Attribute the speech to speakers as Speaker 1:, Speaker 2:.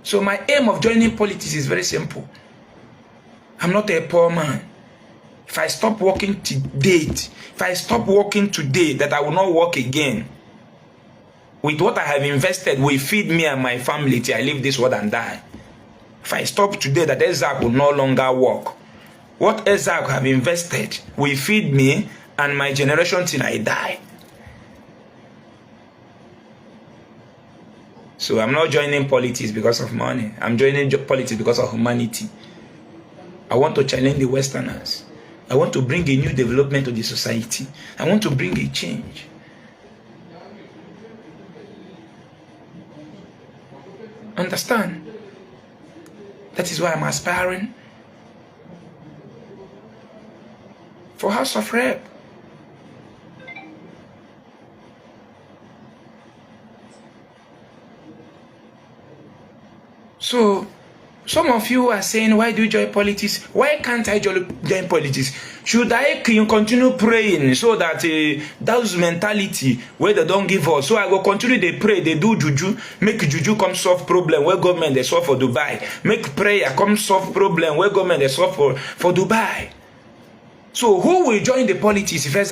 Speaker 1: So my aim of joining politics is very simple. I'm not a poor man. If I stop working today, that I will not work again. With what I have invested will feed me and my family till I leave this world and die. If I stop today, that Ezeaku will no longer work. What Ezeaku have invested will feed me and my generation till I die. So I'm not joining politics because of money. I'm joining politics because of humanity. I want to challenge the Westerners. I want to bring a new development to the society. I want to bring a change. Understand? That is why I'm aspiring for House of Rep. So, some of you are saying, why do you join politics? Why can't I join politics? Should I continue praying so that those mentality where they don't give us? So I will continue they pray, they do juju, make juju come solve problem where government they solve for Dubai. Make prayer come solve problem where government they solve for Dubai. So who will join the politics if